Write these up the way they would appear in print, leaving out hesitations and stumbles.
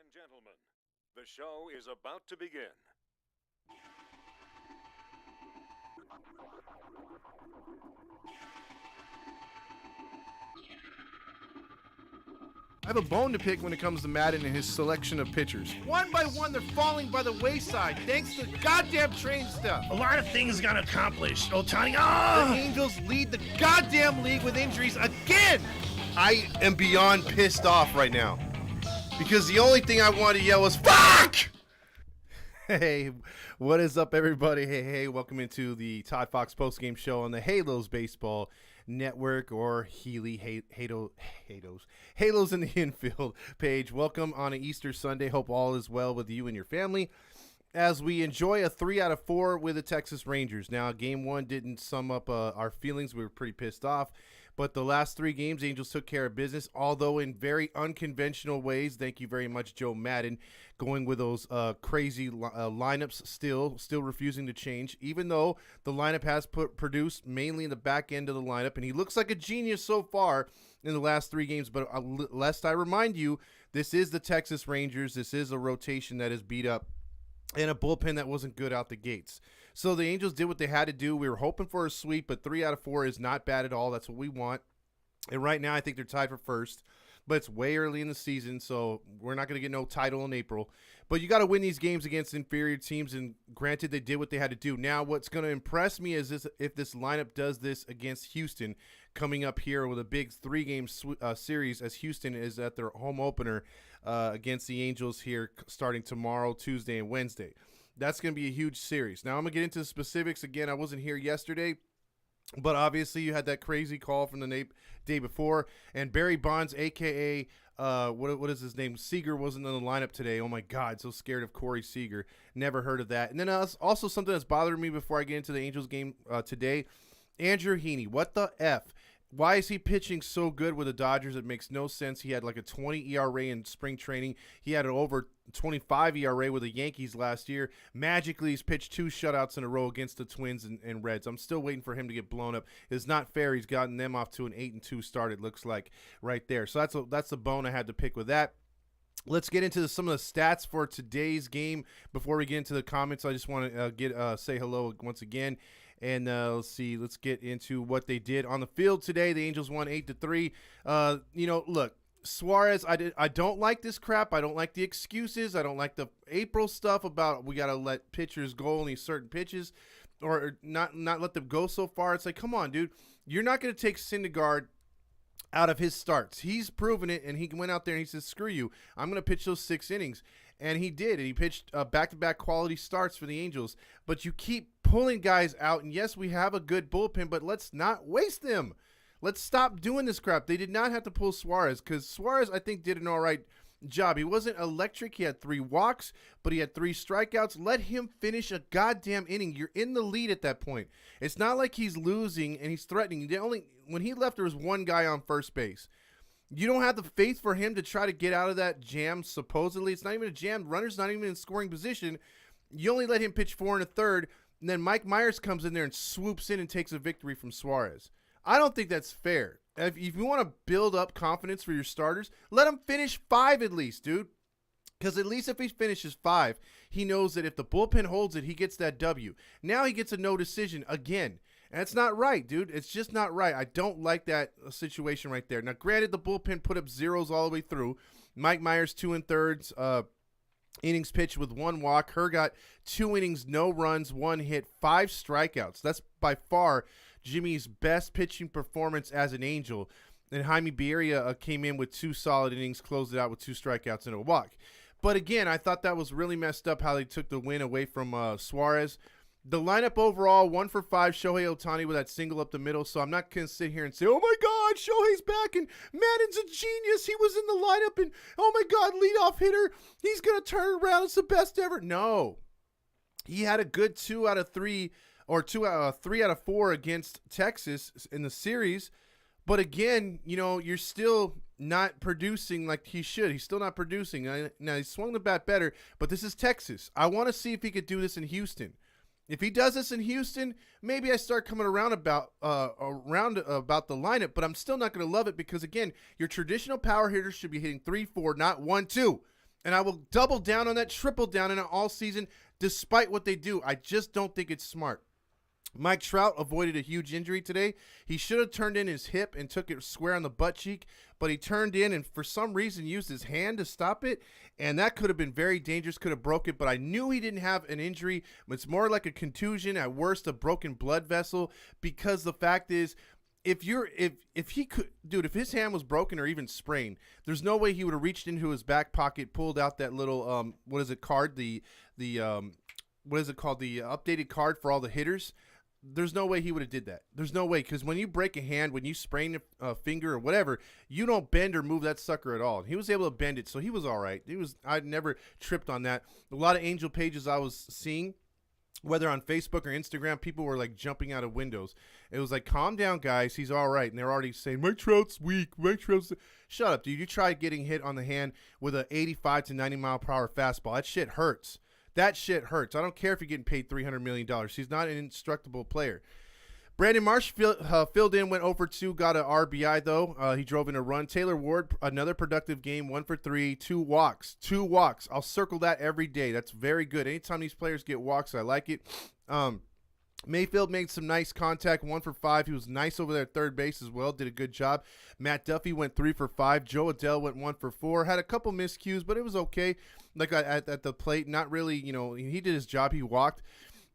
and gentlemen, the show is about to begin. I have a bone to pick when it comes to Madden and his selection of pitchers. One by one, they're falling by the wayside thanks to goddamn train stuff. A lot of things got accomplished. Ohtani, The Angels lead the goddamn league with injuries again. I am beyond pissed off right now because the only thing I wanted to yell was fuck! Hey, what is up, everybody? Hey, welcome into the Todd Fox postgame show on the Halos Baseball Network, or Halos in the Infield page. Welcome on an Easter Sunday. Hope all is well with you and your family as we enjoy a 3 out of 4 with the Texas Rangers. Now, game one didn't sum up our feelings. We were pretty pissed off. But the last 3 games, Angels took care of business, although in very unconventional ways. Thank you very much, Joe Madden, going with those crazy lineups, still refusing to change, even though the lineup has produced mainly in the back end of the lineup. And he looks like a genius so far in the last 3 games. But lest I remind you, this is the Texas Rangers. This is a rotation that is beat up and a bullpen that wasn't good out the gates. So the Angels did what they had to do. We were hoping for a sweep, but 3 out of 4 is not bad at all. That's what we want. And right now I think they're tied for first, but it's way early in the season, so we're not going to get no title in April. But you got to win these games against inferior teams, and granted, they did what they had to do. Now, what's going to impress me is if this lineup does this against Houston, coming up here with a big 3-game series, as Houston is at their home opener against the Angels here starting tomorrow, Tuesday, and Wednesday. That's going to be a huge series. Now, I'm going to get into the specifics. Again, I wasn't here yesterday, but obviously you had that crazy call from the day before, and Barry Bonds, a.k.a. What is his name? Seager wasn't in the lineup today. Oh, my God, so scared of Corey Seager. Never heard of that. And then also something that's bothering me before I get into the Angels game today, Andrew Heaney. What the F? Why is he pitching so good with the Dodgers? It makes no sense. He had like a 20 ERA in spring training. He had an over 25 ERA with the Yankees last year. Magically, he's pitched 2 shutouts in a row against the Twins and Reds. I'm still waiting for him to get blown up. It's not fair. He's gotten them off to an 8-2 start, it looks like, right there. So that's the bone I had to pick with that. Let's get into some of the stats for today's game. Before we get into the comments, I just want to say hello once again. And let's see. Let's get into what they did on the field today. The Angels won 8-3. Look, Suarez. I don't like this crap. I don't like the excuses. I don't like the April stuff about we gotta let pitchers go only certain pitches, or not let them go so far. It's like, come on, dude. You're not gonna take Syndergaard out of his starts. He's proven it, and he went out there and he said, screw you. I'm gonna pitch those 6 innings. And he did. And he pitched back-to-back quality starts for the Angels. But you keep pulling guys out. And, yes, we have a good bullpen, but let's not waste them. Let's stop doing this crap. They did not have to pull Suarez because Suarez, I think, did an all right job. He wasn't electric. He had 3 walks, but he had 3 strikeouts. Let him finish a goddamn inning. You're in the lead at that point. It's not like he's losing and he's threatening. When he left, there was 1 guy on first base. You don't have the faith for him to try to get out of that jam, supposedly. It's not even a jam. Runner's not even in scoring position. You only let him pitch 4 1/3, and then Mike Myers comes in there and swoops in and takes a victory from Suarez. I don't think that's fair. If you want to build up confidence for your starters, let him finish 5 at least, dude. Because at least if he finishes 5, he knows that if the bullpen holds it, he gets that W. Now he gets a no decision again. And it's not right, dude. It's just not right. I don't like that situation right there. Now, granted, the bullpen put up zeros all the way through. Mike Myers, 2 1/3 innings pitched with 1 walk. Herr got 2 innings, no runs, 1 hit, 5 strikeouts. That's by far Jimmy's best pitching performance as an Angel. And Jaime Barria came in with 2 solid innings, closed it out with 2 strikeouts and a walk. But again, I thought that was really messed up how they took the win away from Suarez. The lineup overall, 1 for 5, Shohei Ohtani with that single up the middle. So I'm not going to sit here and say, oh, my God, Shohei's back and Madden's a genius. He was in the lineup and, oh, my God, leadoff hitter. He's going to turn around. It's the best ever. No. He had a good 2 out of 3 or 3 out of 4 against Texas in the series. But again, you're still not producing like he should. He's still not producing. Now, he swung the bat better, but this is Texas. I want to see if he could do this in Houston. If he does this in Houston, maybe I start coming around about the lineup, but I'm still not going to love it because, again, your traditional power hitters should be hitting 3-4, not 1-2. And I will double down on that, triple down on it all season, despite what they do. I just don't think it's smart. Mike Trout avoided a huge injury today. He should have turned in his hip and took it square on the butt cheek, but he turned in and for some reason used his hand to stop it, and that could have been very dangerous, could have broke it, but I knew he didn't have an injury. It's more like a contusion, at worst a broken blood vessel, because the fact is, if he could, dude, if his hand was broken or even sprained, there's no way he would have reached into his back pocket, pulled out that little card, the what is it called, the updated card for all the hitters. There's no way he would have did that. There's no way, because when you break a hand, when you sprain a finger or whatever, you don't bend or move that sucker at all. He was able to bend it, so he was all right. I'd never tripped on that. A lot of Angel pages I was seeing, whether on Facebook or Instagram, people were like jumping out of windows. It was like, calm down, guys. He's all right. And they're already saying, Mike Trout's weak. Mike Trout's. Shut up, dude. You tried getting hit on the hand with an 85 to 90 mile per hour fastball. That shit hurts. That shit hurts. I don't care if you're getting paid $300 million. He's not an indestructible player. Brandon Marsh filled in, went over 2, got an RBI, though. He drove in a run. Taylor Ward, another productive game, 1 for 3, 2 walks. 2 walks. I'll circle that every day. That's very good. Anytime these players get walks, I like it. Mayfield made some nice contact, 1 for 5. He was nice over there at third base as well, did a good job. Matt Duffy went 3 for 5. Joe Adele went 1 for 4. Had a couple miscues, but it was okay. Like at the plate, not really, he did his job. He walked.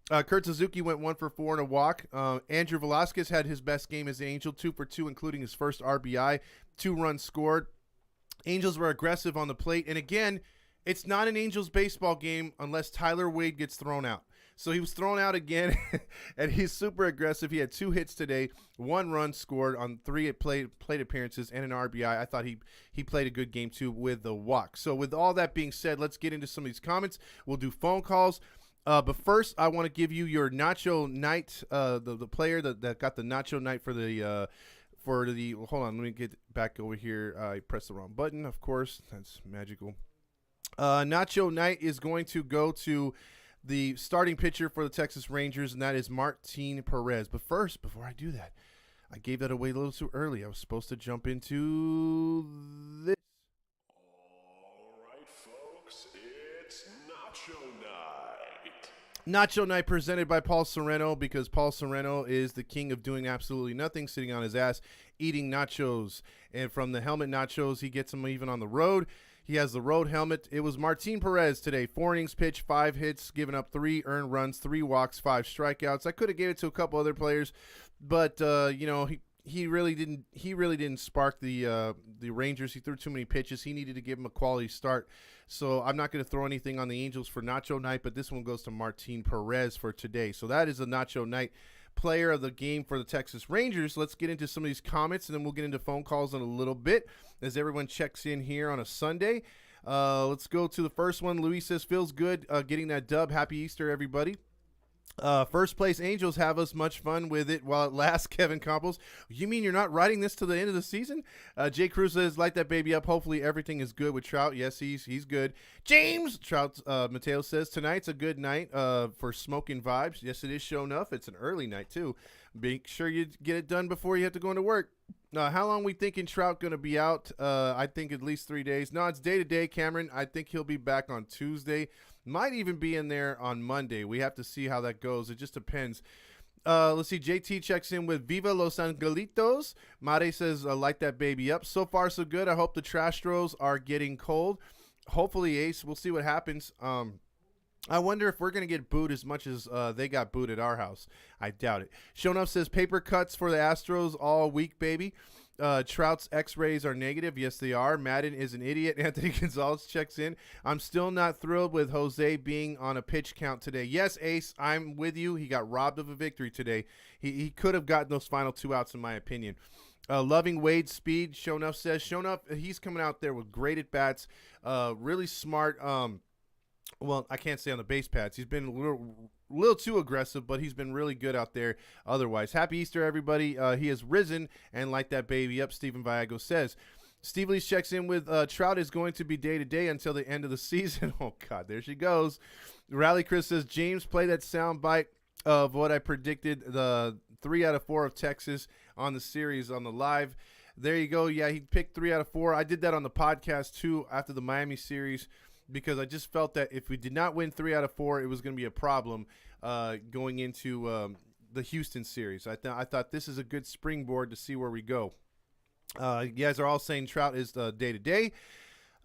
Kurt Suzuki went 1 for 4 and a walk. Andrew Velasquez had his best game as an Angel, 2 for 2, including his first RBI, 2 runs scored. Angels were aggressive on the plate. And again, it's not an Angels baseball game unless Tyler Wade gets thrown out. So he was thrown out again, and he's super aggressive. He had 2 hits today, 1 run scored on 3 plate appearances and an RBI. I thought he played a good game, too, with the walk. So with all that being said, let's get into some of these comments. We'll do phone calls. But first, I want to give you your Nacho Night, the player that got the Nacho Night for the hold on, let me get back over here. I pressed the wrong button, of course. That's magical. Nacho Night is going to go to the starting pitcher for the Texas Rangers, and that is Martin Perez. But first, before I do that, I gave that away a little too early. I was supposed to jump into this. All right, folks, it's Nacho Night. Nacho Night presented by Paul Sereno, because Paul Sereno is the king of doing absolutely nothing, sitting on his ass, eating nachos. And from the helmet nachos, he gets them even on the road. He has the road helmet. It was Martin Perez today. 4 innings pitched, 5 hits, given up 3 earned runs, 3 walks, 5 strikeouts. I could have gave it to a couple other players, but he really didn't spark the Rangers. He threw too many pitches. He needed to give him a quality start. So I'm not going to throw anything on the Angels for Nacho Night, but this one goes to Martin Perez for today. So that is a Nacho Night player of the game for the Texas Rangers. Let's get into some of these comments, and then we'll get into phone calls in a little bit as everyone checks in here on a Sunday. Let's go to the first one. Luis says, feels good getting that dub. Happy Easter, everybody. First place Angels have us much fun with it while it lasts. Kevin Campos, you mean you're not riding this to the end of the season? Jay Cruz says, light that baby up. Hopefully everything is good with Trout. Yes, he's good. James Trout Mateo says, tonight's a good night for smoking vibes. Yes, it is. Sure enough, it's an early night too. Make sure you get it done before you have to go into work. How long we thinking Trout going to be out? I think at least 3 days. No, it's day to day, Cameron. I think he'll be back on Tuesday. Might even be in there on Monday. We have to see how that goes. It just depends. Let's see. JT checks in with Viva Los Angelitos. Mare says, light that baby up. So far, so good. I hope the Trastros are getting cold. Hopefully, Ace. We'll see what happens. I wonder if we're going to get booed as much as they got booed at our house. I doubt it. Shonuff says, paper cuts for the Astros all week, baby. Trout's x-rays are negative. Yes, they are. Madden is an idiot. Anthony Gonzalez checks in. I'm still not thrilled with Jose being on a pitch count today. Yes, Ace, I'm with you. He got robbed of a victory today. He could have gotten those final 2 outs, in my opinion. Loving Wade's speed, Shonuff says. Shonuff, he's coming out there with great at-bats. Really smart. Well, I can't say on the base pads. He's been a little too aggressive, but he's been really good out there otherwise. Happy Easter, everybody. He has risen and light that baby up, Stephen Viago says. Steve Lee checks in with Trout is going to be day-to-day until the end of the season. Oh, God, there she goes. Rally Chris says, James, play that sound bite of what I predicted, the 3 out of 4 of Texas on the series on the live. There you go. Yeah, he picked 3 out of 4. I did that on the podcast, too, after the Miami series. because I just felt that if we did not win 3 out of 4, it was going to be a problem going into the Houston series. I thought this is a good springboard to see where we go. You guys are all saying Trout is day-to-day.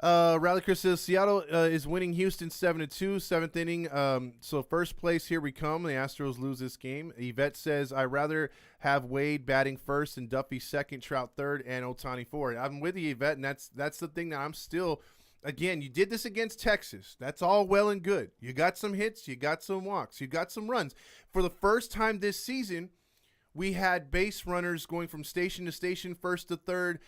Rally Chris says Seattle is winning Houston 7-2, seventh inning. So first place, here we come. The Astros lose this game. Yvette says I'd rather have Wade batting first and Duffy second, Trout third, and Ohtani fourth. I'm with you, Yvette, and that's the thing that I'm still. Again, you did this against Texas. That's all well and good. You got some hits, you got some walks, you got some runs. For the first time this season, we had base runners going from station to station, first to third,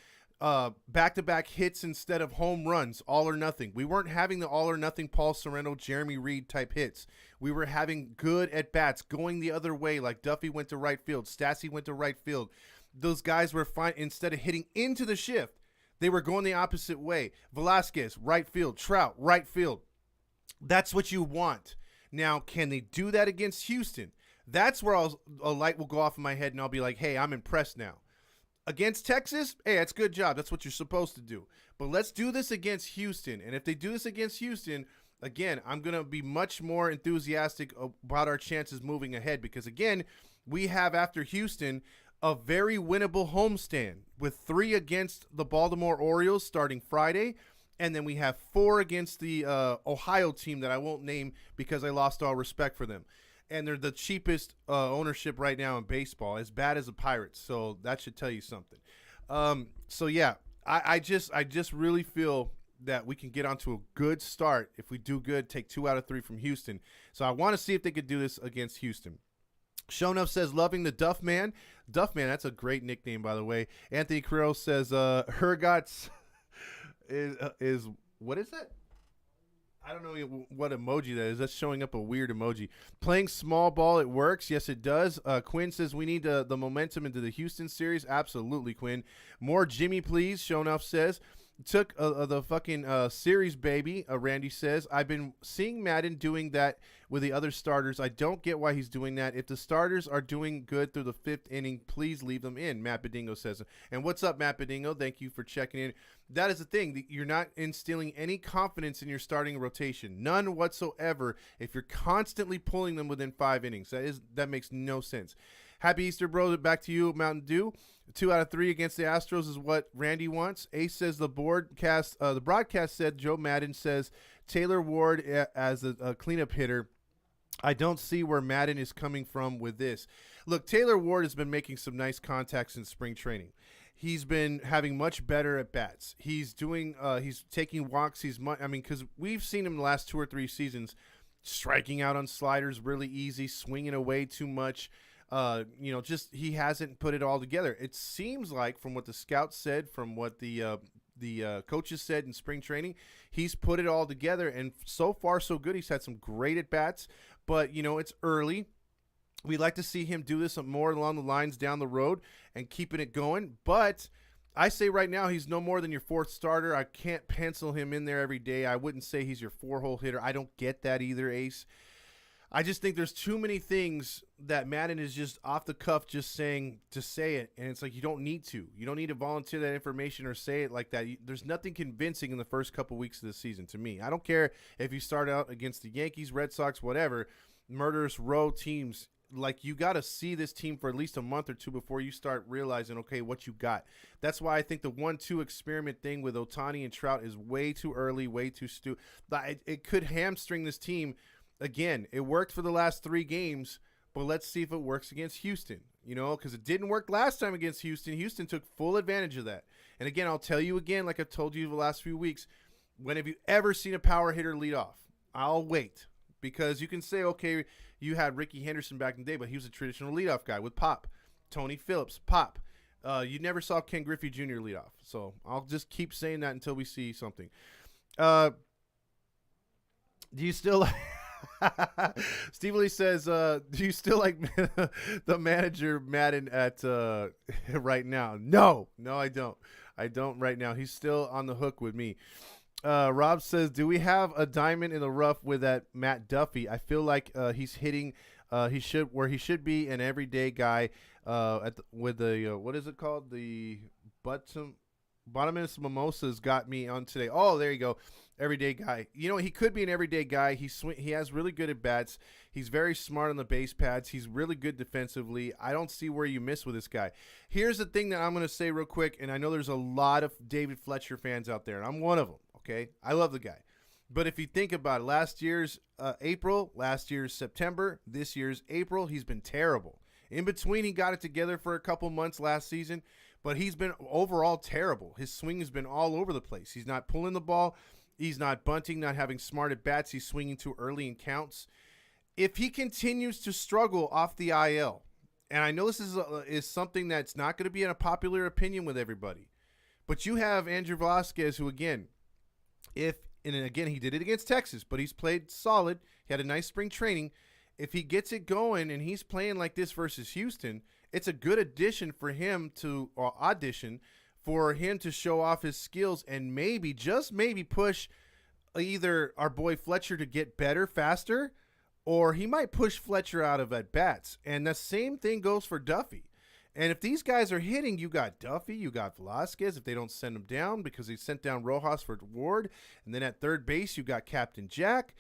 back-to-back hits instead of home runs, all or nothing. We weren't having the all or nothing Paul Sorrento, Jeremy Reed type hits. We were having good at-bats going the other way, like Duffy went to right field, Stassi went to right field. Those guys were fine. Instead of hitting into the shift, they were going the opposite way. Velasquez, right field. Trout, right field. That's what you want. Now, can they do that against Houston? That's where a light will go off in my head, and I'll be like, hey, I'm impressed now. Against Texas, hey, that's a good job. That's what you're supposed to do. But let's do this against Houston. And if they do this against Houston, again, I'm going to be much more enthusiastic about our chances moving ahead because, again, we have, after Houston, a very winnable homestand with 3 against the Baltimore Orioles starting Friday, and then we have 4 against the Ohio team that I won't name because I lost all respect for them. And they're the cheapest ownership right now in baseball, as bad as the Pirates. So that should tell you something. So yeah, I just really feel that we can get onto a good start if we do good, take 2 out of 3 from Houston. So I want to see if they could do this against Houston. Shonuff says, loving the Duff Man. Duff Man, that's a great nickname, by the way. Anthony Carrillo says, Hergots is what is that? I don't know what emoji that is. That's showing up a weird emoji. Playing small ball, it works. Yes, it does. Quinn says we need the momentum into the Houston series. Absolutely, Quinn. More Jimmy, please. Shonuff says. Took the fucking series, baby. Randy says, I've been seeing Madden doing that with the other starters. I don't get why he's doing that. If the starters are doing good through the 5th inning, please leave them in, Matt Bedingo says. And what's up, Matt Bedingo? Thank you for checking in. That is the thing. You're not instilling any confidence in your starting rotation. None whatsoever if you're constantly pulling them within 5 innings. That makes no sense. Happy Easter, bro. Back to you, Mountain Dew. 2 out of 3 against the Astros is what Randy wants. Ace says the broadcast said Joe Madden says Taylor Ward as a cleanup hitter. I don't see where Madden is coming from with this. Look, Taylor Ward has been making some nice contacts in spring training. He's been having much better at bats. He's doing. He's taking walks. Because we've seen him the last 2 or 3 seasons striking out on sliders really easy, swinging away too much. Just he hasn't put it all together. It seems like from what the scouts said, from what the coaches said in spring training, he's put it all together, and so far so good. He's had some great at bats, but it's early. We'd like to see him do this more along the lines down the road and keeping it going. But I say right now he's no more than your 4th starter. I can't pencil him in there every day. I wouldn't say he's your 4-hole hitter. I don't get that either, Ace. I just think there's too many things that Madden is just off the cuff just saying to say it, and it's like you don't need to. You don't need to volunteer that information or say it like that. There's nothing convincing in the first couple weeks of the season to me. I don't care if you start out against the Yankees, Red Sox, whatever, murderous row teams. Like, you got to see this team for at least a month or 2 before you start realizing, okay, what you got. That's why I think the 1-2 experiment thing with Ohtani and Trout is way too early, way too it could hamstring this team. Again, it worked for the last 3 games, but let's see if it works against Houston, because it didn't work last time against Houston. Houston took full advantage of that. And again, I'll tell you again, like I've told you the last few weeks, when have you ever seen a power hitter lead off? I'll wait, because you can say, okay, you had Ricky Henderson back in the day, but he was a traditional leadoff guy with pop. Tony Phillips, pop. You never saw Ken Griffey Jr. lead off. So I'll just keep saying that until we see something. Do you still Steve Lee says, do you still like the manager Madden at right now? No, I don't. I don't right now. He's still on the hook with me. Rob says, do we have a diamond in the rough with that Matt Duffy? I feel like he's hitting he should be an everyday guy with the what is it called? The bottomless mimosas got me on today. Oh, there you go. everyday guy. You know, he could be an everyday guy. He has really good at bats. He's very smart on the base pads. He's really good defensively. I don't see where you miss with this guy. Here's the thing that I'm going to say real quick, and I know there's a lot of David Fletcher fans out there, and I'm one of them, okay? I love the guy. But if you think about it, last year's April, last year's September, this year's April, he's been terrible. In between, he got it together for a couple months last season, but he's been overall terrible. His swing has been all over the place. He's not pulling the ball. He's not bunting, not having smart at bats. He's swinging too early in counts. If he continues to struggle off the IL, and I know this is something that's not going to be in a popular opinion with everybody, but you have Andrew Velasquez, who again, and again, he did it against Texas, but he's played solid. He had a nice spring training. If he gets it going and he's playing like this versus Houston, it's a good addition for him to show off his skills and maybe, just maybe, push either our boy Fletcher to get better faster, or he might push Fletcher out of at bats. And the same thing goes for Duffy. And if these guys are hitting, you got Duffy, you got Velasquez, if they don't send him down, because they sent down Rojas for Ward. And then at third base, you got Captain Jack.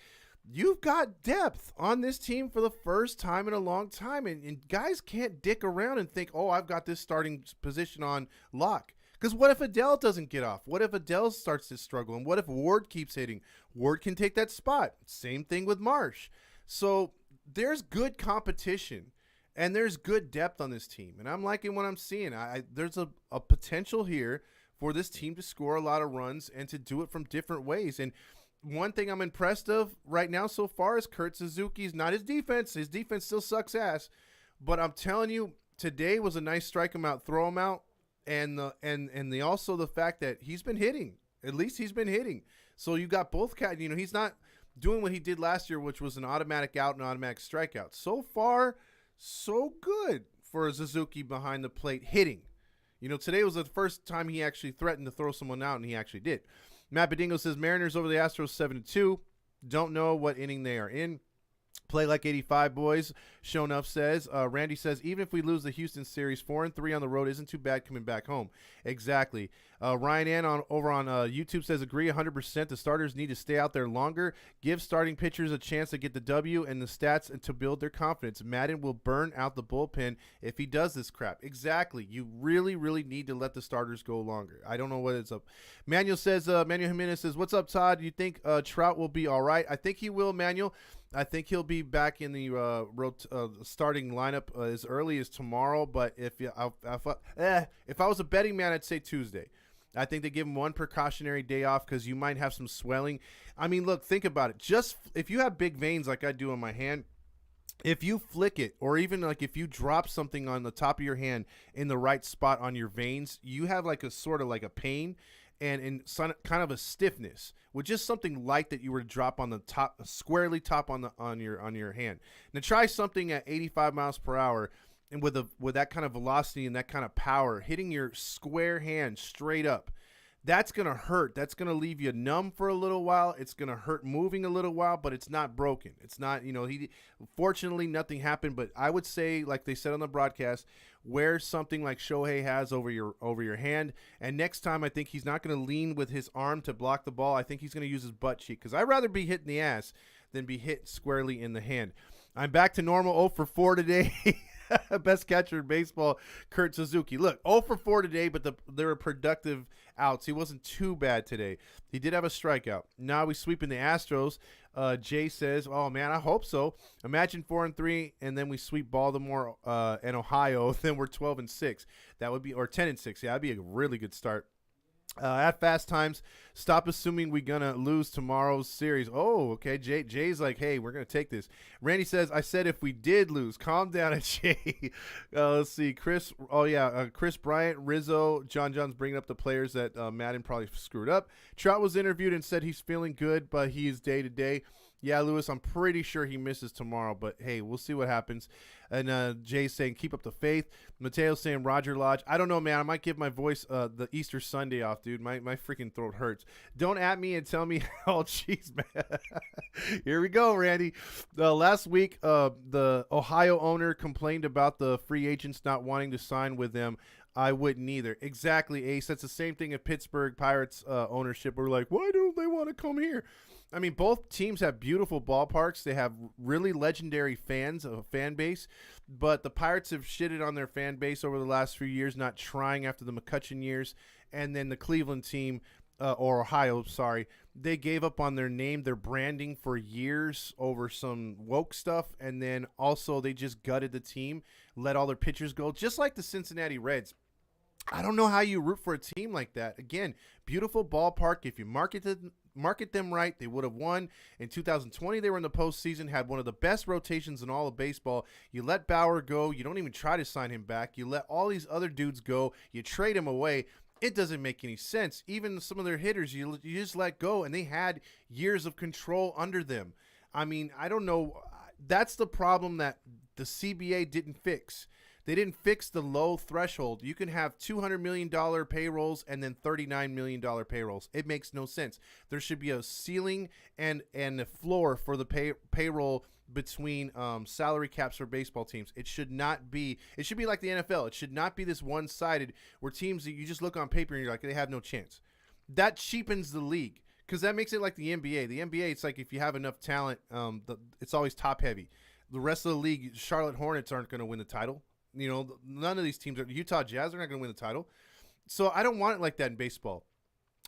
You've got depth on this team for the first time in a long time. And guys can't dick around and think, oh, I've got this starting position on lock. Because what if Adele doesn't get off? What if Adele starts to struggle? And what if Ward keeps hitting? Ward can take that spot. Same thing with Marsh. So there's good competition. And there's good depth on this team. And I'm liking what I'm seeing. There's a potential here for this team to score a lot of runs and to do it from different ways. And one thing I'm impressed of right now so far is Kurt Suzuki's, not his defense. His defense still sucks ass. But I'm telling you, today was a nice strike him out, throw him out. And also the fact that he's been hitting. At least he's been hitting. So you got both cats. You know, he's not doing what he did last year, which was an automatic out and automatic strikeout. So far, so good for Suzuki behind the plate hitting. You know, today was the first time he actually threatened to throw someone out, and he actually did. Matt Bedingo says Mariners over the Astros 7-2. Don't know what inning they are in. Play like 85, boys. Show Enough says. Randy says, even if we lose the Houston series, 4-3 on the road isn't too bad coming back home. Exactly. Ryan Ann over on YouTube says, agree 100%. The starters need to stay out there longer. Give starting pitchers a chance to get the W and the stats and to build their confidence. Madden will burn out the bullpen if he does this crap. Exactly. You really, really need to let the starters go longer. I don't know what it's up. Manuel Jimenez says, what's up, Todd? Do you think Trout will be all right? I think he will, Manuel. I think he'll be back in the starting lineup as early as tomorrow. But if I was a betting man, I'd say Tuesday. I think they give him one precautionary day off because you might have some swelling. I mean, look, think about it. Just if you have big veins like I do on my hand, if you flick it, or even like if you drop something on the top of your hand in the right spot on your veins, you have like a sort of like a pain and kind of a stiffness with just something light that you were to drop on the top, squarely top on your hand. Now try something at 85 miles per hour. And with that kind of velocity and that kind of power, hitting your square hand straight up, that's going to hurt. That's going to leave you numb for a little while. It's going to hurt moving a little while, but it's not broken. It's not, fortunately, nothing happened. But I would say, like they said on the broadcast, wear something like Shohei has over your hand. And next time, I think he's not going to lean with his arm to block the ball. I think he's going to use his butt cheek, because I'd rather be hit in the ass than be hit squarely in the hand. I'm back to normal, 0 for 4 today. Best catcher in baseball, Kurt Suzuki. Look, 0 for 4 today, but there were productive outs. He wasn't too bad today. He did have a strikeout. Now we sweeping the Astros. Jay says, oh, man, I hope so. Imagine 4-3, and then we sweep Baltimore and Ohio. Then we're 12-6. That would be, or 10-6. Yeah, that'd be a really good start. At Fast Times, stop assuming we're going to lose tomorrow's series. Oh, okay. Jay's like, hey, we're going to take this. Randy says, I said if we did lose. Calm down, Jay. Let's see. Chris Bryant, Rizzo, John's bringing up the players that Madden probably screwed up. Trout was interviewed and said he's feeling good, but he is day-to-day. Yeah, Lewis, I'm pretty sure he misses tomorrow, but hey, we'll see what happens. And Jay's saying, keep up the faith. Mateo's saying, Roger Lodge. I don't know, man. I might give my voice the Easter Sunday off, dude. My freaking throat hurts. Don't at me and tell me, oh, jeez, man. Here we go, Randy. Last week, the Ohio owner complained about the free agents not wanting to sign with them. I wouldn't either. Exactly, Ace. That's the same thing at Pittsburgh Pirates ownership. We're like, why don't they want to come here? I mean, both teams have beautiful ballparks. They have really legendary fans, a fan base. But the Pirates have shitted on their fan base over the last few years, not trying after the McCutcheon years. And then the Cleveland team, or Ohio, sorry, they gave up on their name, their branding for years over some woke stuff. And then also they just gutted the team, let all their pitchers go, just like the Cincinnati Reds. I don't know how you root for a team like that. Again, beautiful ballpark. If you market them right, they would have won. In 2020, they were in the postseason, had one of the best rotations in all of baseball. You let Bauer go. You don't even try to sign him back. You let all these other dudes go. You trade him away. It doesn't make any sense. Even some of their hitters, you just let go, and they had years of control under them. I mean, I don't know. That's the problem that the CBA didn't fix. They didn't fix the low threshold. You can have $200 million payrolls and then $39 million payrolls. It makes no sense. There should be a ceiling and a floor for the payroll between salary caps for baseball teams. It should not be. It should be like the NFL. It should not be this one-sided where teams that you just look on paper and you're like, they have no chance. That cheapens the league because that makes it like the NBA. The NBA, it's like if you have enough talent, it's always top-heavy. The rest of the league, Charlotte Hornets aren't going to win the title. You know, none of these teams are. Utah Jazz are not going to win the title. So I don't want it like that in baseball.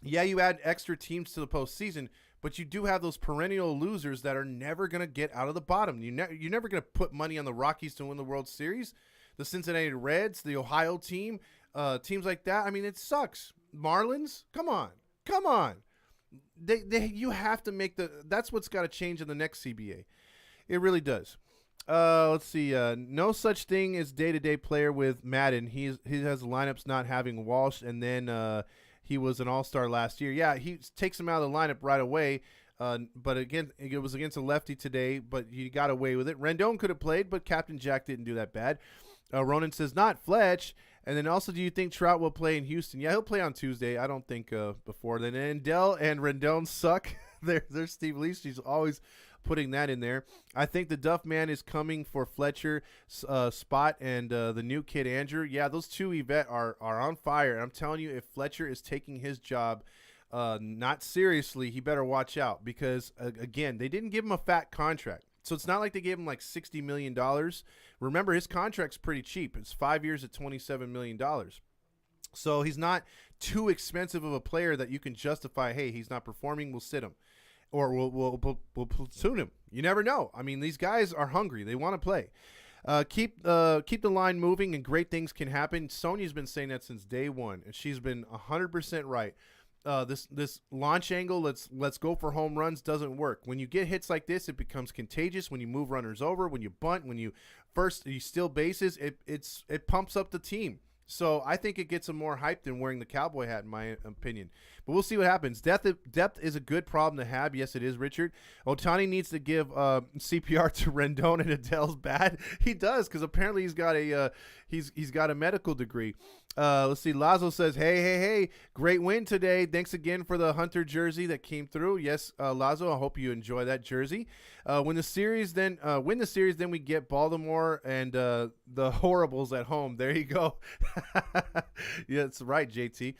Yeah, you add extra teams to the postseason, but you do have those perennial losers that are never going to get out of the bottom. You're never going to put money on the Rockies to win the World Series, the Cincinnati Reds, the Ohio team, teams like that. I mean, it sucks. Marlins, come on. You have to make that's what's got to change in the next CBA. It really does. Let's see. No such thing as day-to-day player with Madden. He has lineups not having Walsh, and then he was an all-star last year. Yeah, he takes him out of the lineup right away. But again, it was against a lefty today, but he got away with it. Rendon could have played, but Captain Jack didn't do that bad. Ronan says not Fletch. And then also, do you think Trout will play in Houston? Yeah, he'll play on Tuesday. I don't think before then. And Dell and Rendon suck. There's Steve Leach. He's always putting that in there. I think the Duff man is coming for Fletcher spot and the new kid Andrew. Yeah, those two Yvette are on fire. And I'm telling you, if Fletcher is taking his job not seriously, he better watch out because, again, they didn't give him a fat contract. So it's not like they gave him like $60 million. Remember, his contract's pretty cheap. It's 5 years at $27 million. So he's not too expensive of a player that you can justify, hey, he's not performing, we'll sit him. Or we'll platoon him. You never know. I mean, these guys are hungry. They want to play. Keep the line moving, and great things can happen. Sonia's been saying that since day one, and she's been 100% right. This launch angle, let's go for home runs, doesn't work. When you get hits like this, it becomes contagious. When you move runners over, when you bunt, when you steal bases, it pumps up the team. So I think it gets them more hyped than wearing the cowboy hat, in my opinion. But we'll see what happens. Depth is a good problem to have. Yes, it is, Richard. Otani needs to give CPR to Rendon and Adele's bat. He does, because apparently he's got a medical degree. Let's see. Lazo says, hey, great win today. Thanks again for the Hunter jersey that came through. Yes, Lazo, I hope you enjoy that jersey. Win the series, then we get Baltimore and the Horribles at home. There you go. Yeah, that's right, JT.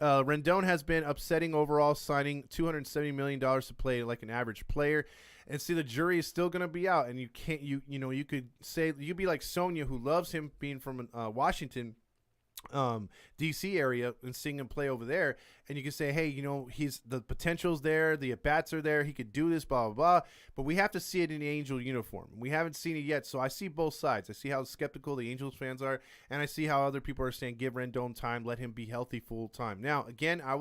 Rendon has been upsetting overall, signing $270 million to play like an average player. And see, the jury is still going to be out. And you can't, you could say, you'd be like Sonia, who loves him being from Washington, DC area, and seeing him play over there. And you can say, hey, he's the potential's there, the at-bats are there, he could do this, blah, blah, blah. But we have to see it in the Angel uniform. We haven't seen it yet, so I see both sides. I see how skeptical the Angels fans are, and I see how other people are saying, give Rendon time, let him be healthy full time. Now, again, I'm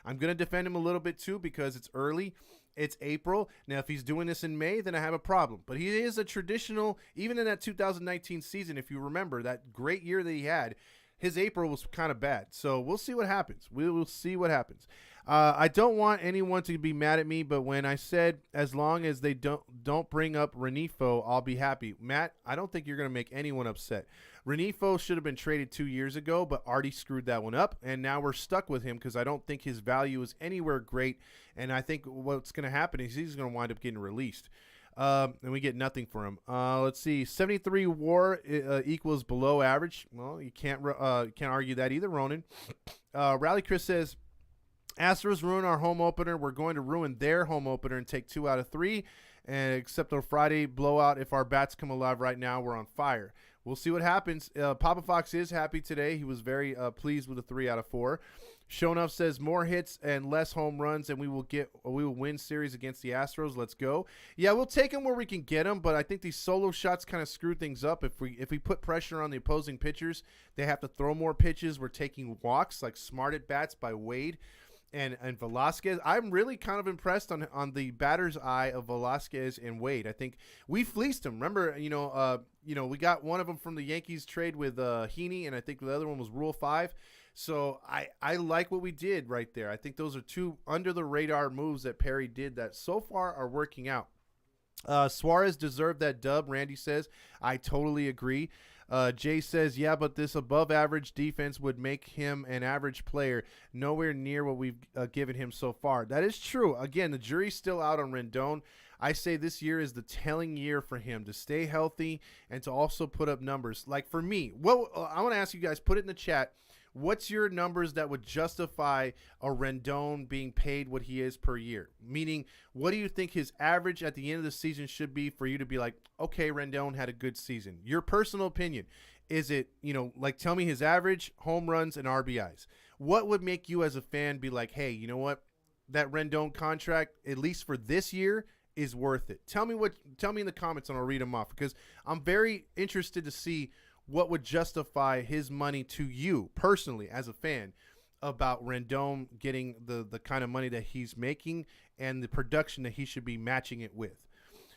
going to defend him a little bit too, because it's early. It's April. Now, if he's doing this in May, then I have a problem. But he is a traditional, even in that 2019 season, if you remember, that great year that he had, his April was kind of bad. So we'll see what happens. We will see what happens. I don't want anyone to be mad at me, but when I said as long as they don't bring up Renifo, I'll be happy. Matt, I don't think you're going to make anyone upset. Renifo should have been traded 2 years ago, but Artie screwed that one up, and now we're stuck with him because I don't think his value is anywhere great, and I think what's going to happen is he's going to wind up getting released. And we get nothing for him. Let's see. 73 WAR equals below average. Well, you can't argue that either, Ronan. Rally Chris says, Astros ruin our home opener. We're going to ruin their home opener and take 2 out of 3. And except our Friday blowout, if our bats come alive right now, we're on fire. We'll see what happens. Papa Fox is happy today. He was very pleased with the 3 out of 4. Shonuff says more hits and less home runs, and we will win series against the Astros. Let's go. Yeah, we'll take them where we can get them, but I think these solo shots kind of screw things up. If we put pressure on the opposing pitchers, they have to throw more pitches. We're taking walks like smart at bats by Wade and Velasquez. I'm really kind of impressed on the batter's eye of Velasquez and Wade. I think we fleeced them. Remember, we got one of them from the Yankees trade with Heaney, and I think the other one was Rule 5. So I like what we did right there. I think those are 2 under-the-radar moves that Perry did that so far are working out. Suarez deserved that dub, Randy says. I totally agree. Jay says, yeah, but this above-average defense would make him an average player, nowhere near what we've given him so far. That is true. Again, the jury's still out on Rendon. I say this year is the telling year for him to stay healthy and to also put up numbers. Like for me, I want to ask you guys, put it in the chat. What's your numbers that would justify a Rendon being paid what he is per year? Meaning, what do you think his average at the end of the season should be for you to be like, okay, Rendon had a good season? Your personal opinion. Is it, tell me his average, home runs, and RBIs. What would make you as a fan be like, hey, you know what? That Rendon contract, at least for this year, is worth it. Tell me in the comments and I'll read them off because I'm very interested to see what would justify his money to you personally as a fan about Rendon getting the kind of money that he's making and the production that he should be matching it with.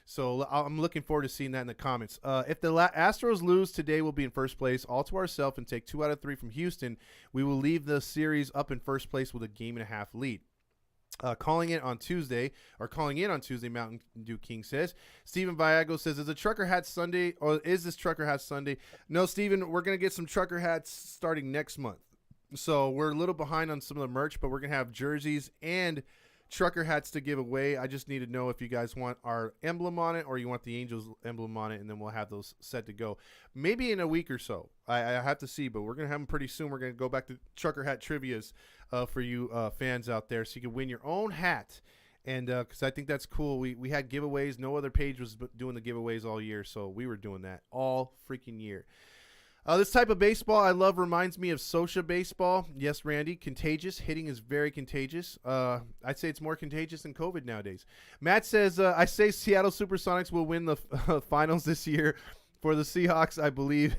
So I'm looking forward to seeing that in the comments. If the Astros lose today, we'll be in first place all to ourselves and take 2 out of 3 from Houston. We will leave the series up in first place with a 1.5 lead. Calling in on Tuesday, Mountain Dew King says. Steven Viago says, is this Trucker Hat Sunday? No, Steven, we're going to get some Trucker Hats starting next month. So we're a little behind on some of the merch, but we're going to have jerseys and Trucker Hats to give away. I just need to know if you guys want our emblem on it or you want the Angels emblem on it, and then we'll have those set to go. Maybe in a week or so. I have to see, but we're going to have them pretty soon. We're going to go back to Trucker Hat Trivias for you fans out there so you can win your own hat. And because I think that's cool. We had giveaways. No other page was doing the giveaways all year, so we were doing that all freaking year. This type of baseball I love reminds me of Socha baseball. Yes, Randy, contagious. Hitting is very contagious. I'd say it's more contagious than COVID nowadays. Matt says, I say Seattle Supersonics will win the finals this year. For the Seahawks, I believe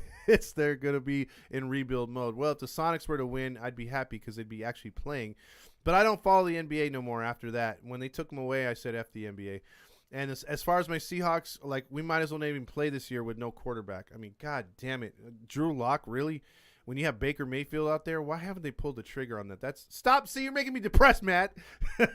they're going to be in rebuild mode. Well, if the Sonics were to win, I'd be happy because they'd be actually playing. But I don't follow the NBA no more after that. When they took them away, I said F the NBA. And as far as my Seahawks, we might as well not even play this year with no quarterback. I mean, God damn it. Drew Lock, really? When you have Baker Mayfield out there, why haven't they pulled the trigger on that? Stop. See, you're making me depressed, Matt. All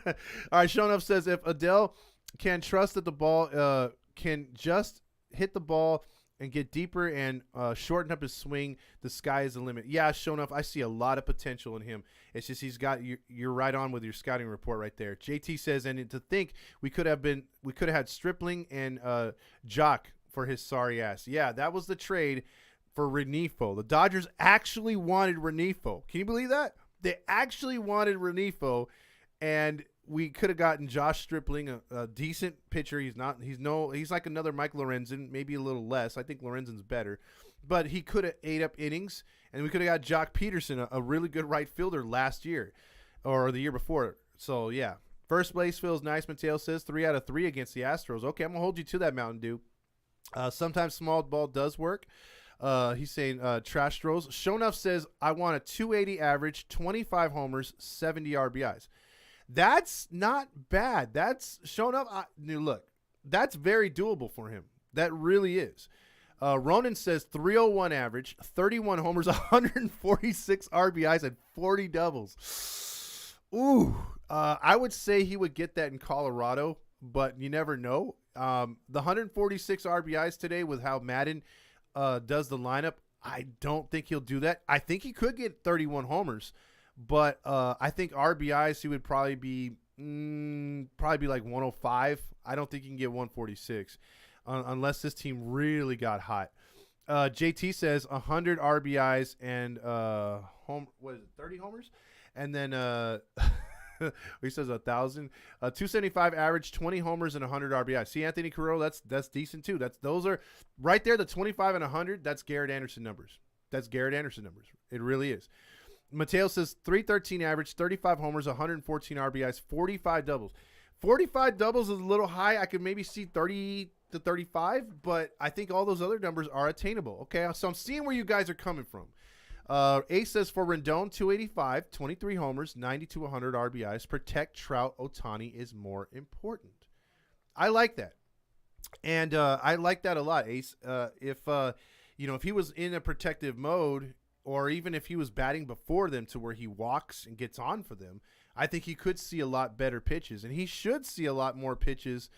right, Shonuff says, if Adele can trust that the ball can just hit the ball and get deeper and shorten up his swing, the sky is the limit. Yeah, Shonuff, I see a lot of potential in him. It's just you're right on with your scouting report right there. JT says, and to think we could have had Stripling and Jock for his sorry ass. Yeah, that was the trade for Renifo. The Dodgers actually wanted Renifo. Can you believe that? They actually wanted Renifo, and we could have gotten Josh Stripling, a decent pitcher. He's like another Mike Lorenzen, maybe a little less. I think Lorenzen's better. But he could have ate up innings, and we could have got Jock Peterson, a really good right fielder last year or the year before. So, yeah. First place feels nice, Mateo says. 3 out of 3 against the Astros. Okay, I'm going to hold you to that, Mountain Dew. Sometimes small ball does work. He's saying trash throws. Shonuff says, I want a 280 average, 25 homers, 70 RBIs. That's not bad. That's shown up. Look, that's very doable for him. That really is. Ronan says 301 average, 31 homers, 146 RBIs, and 40 doubles. Ooh, I would say he would get that in Colorado, but you never know. The 146 RBIs today with how Madden does the lineup, I don't think he'll do that. I think he could get 31 homers, but I think RBIs he would probably be like 105. I don't think he can get 146 unless this team really got hot. JT says 100 RBIs and 30 homers, and then he says 1,000, 275 average, 20 homers and 100 RBIs. See, Anthony Carrillo, that's decent too. Those are right there. The 25 and 100. That's Garrett Anderson numbers. It really is. Mateo says 313 average, 35 homers, 114 RBIs, 45 doubles. 45 doubles is a little high. I could maybe see 30 to 35, but I think all those other numbers are attainable. Okay, so I'm seeing where you guys are coming from. Ace says for Rendon, 285, 23 homers, 90 to 100 RBIs. Protect Trout. Ohtani is more important. I like that. And I like that a lot, Ace. If he was in a protective mode, or even if he was batting before them to where he walks and gets on for them, I think he could see a lot better pitches. And he should see a lot more pitches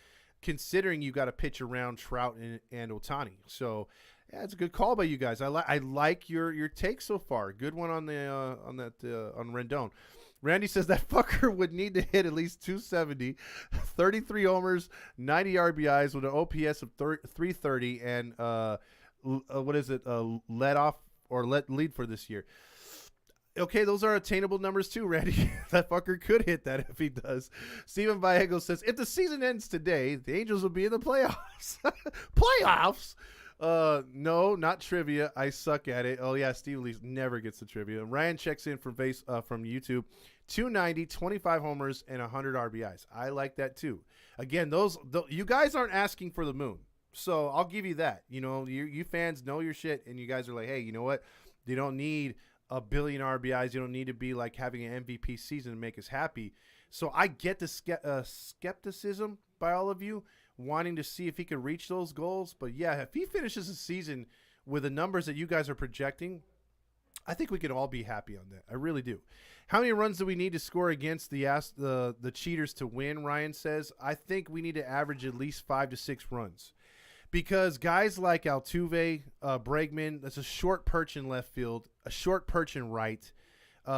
considering you got to pitch around Trout and Ohtani. So, yeah, it's a good call by you guys. I like your take so far. Good one on on Rendon. Randy says that fucker would need to hit at least 270, 33 homers, 90 RBIs with an OPS of 330, and lead for this year. Okay, those are attainable numbers too, Randy. That fucker could hit that if he does. Steven Vallejo says, if the season ends today, the Angels will be in the playoffs. Playoffs? No, not trivia. I suck at it. Oh, yeah, Steve Lee never gets the trivia. Ryan checks in from YouTube. 290, 25 homers, and 100 RBIs. I like that too. Again, you guys aren't asking for the moon. So I'll give you that. You fans know your shit, and you guys are like, hey, you know what? You don't need a billion RBIs. You don't need to be like having an MVP season to make us happy. So I get the skepticism by all of you wanting to see if he can reach those goals. But yeah, if he finishes the season with the numbers that you guys are projecting, I think we can all be happy on that. I really do. How many runs do we need to score against the cheaters to win? Ryan says, I think we need to average at least 5 to 6 runs. Because guys like Altuve, Bregman, that's a short perch in left field, a short perch in right.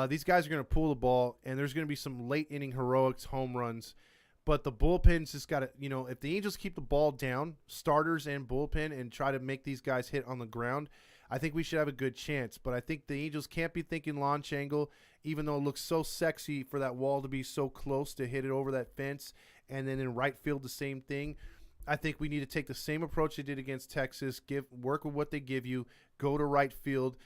These guys are going to pull the ball, and there's going to be some late inning heroics, home runs. But the bullpen's just got to, if the Angels keep the ball down, starters and bullpen, and try to make these guys hit on the ground, I think we should have a good chance. But I think the Angels can't be thinking launch angle, even though it looks so sexy for that wall to be so close to hit it over that fence. And then in right field, the same thing. I think we need to take the same approach they did against Texas, work with what they give you, go to right field,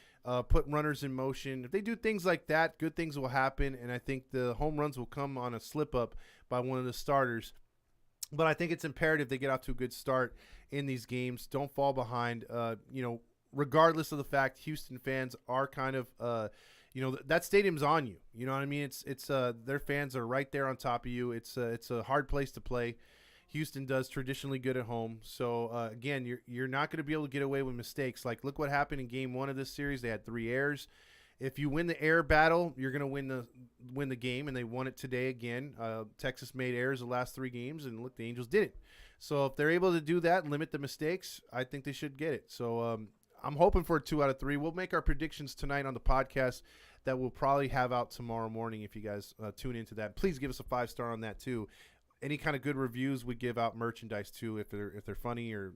put runners in motion. If they do things like that, good things will happen, and I think the home runs will come on a slip-up by one of the starters. But I think it's imperative they get off to a good start in these games. Don't fall behind. Regardless of the fact Houston fans are kind of that stadium's on you. You know what I mean? It's their fans are right there on top of you. It's a hard place to play. Houston does traditionally good at home. So, again, you're not going to be able to get away with mistakes. Like, look what happened in Game 1 of this series. They had 3 errors. If you win the error battle, you're going to win the game, and they won it today again. Texas made errors the last 3 games, and look, the Angels did it. So, if they're able to do that, limit the mistakes, I think they should get it. So, I'm hoping for a 2 out of 3. We'll make our predictions tonight on the podcast that we'll probably have out tomorrow morning if you guys tune into that. Please give us a 5-star on that, too. Any kind of good reviews, we give out merchandise too if they're funny or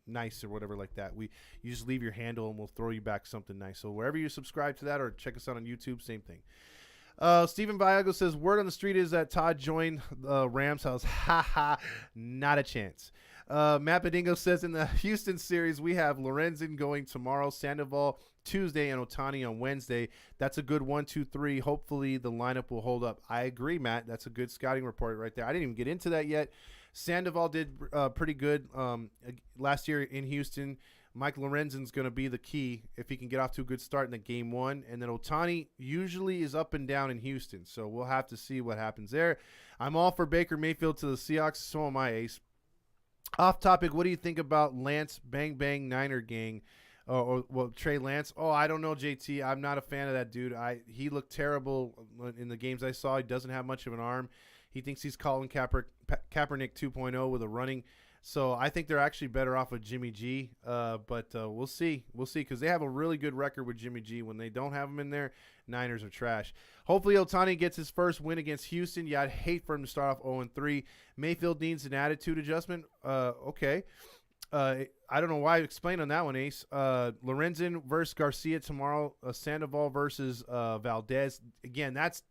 nice or whatever like that. You just leave your handle and we'll throw you back something nice. So wherever you subscribe to that or check us out on YouTube, same thing. Steven Viago says word on the street is that Todd joined Rams house. Ha ha, not a chance. Matt Bedingo says in the Houston series we have Lorenzen going tomorrow, Sandoval Tuesday, and Ohtani on Wednesday. That's a good 1, 2, 3. Hopefully the lineup will hold up. I agree, Matt. That's a good scouting report right there. I didn't even get into that yet. Sandoval did pretty good last year in Houston. Mike Lorenzen's going to be the key if he can get off to a good start in the Game 1. And then Ohtani usually is up and down in Houston, so we'll have to see what happens there. I'm all for Baker Mayfield to the Seahawks. So am I, Ace. Off topic, what do you think about Lance Bang Bang Niner Gang Well, Trey Lance. Oh, I don't know, JT. I'm not a fan of that dude. He looked terrible in the games I saw. He doesn't have much of an arm. He thinks he's Colin Kaepernick 2.0 with a running. So I think they're actually better off with Jimmy G. But we'll see. We'll see, because they have a really good record with Jimmy G. When they don't have him in there, Niners are trash. Hopefully Ohtani gets his first win against Houston. Yeah, I'd hate for him to start off 0-3. Mayfield needs an attitude adjustment. Okay. I don't know why. Explain on that one, Ace. Lorenzen versus Garcia tomorrow. Sandoval versus Valdez. Again, that's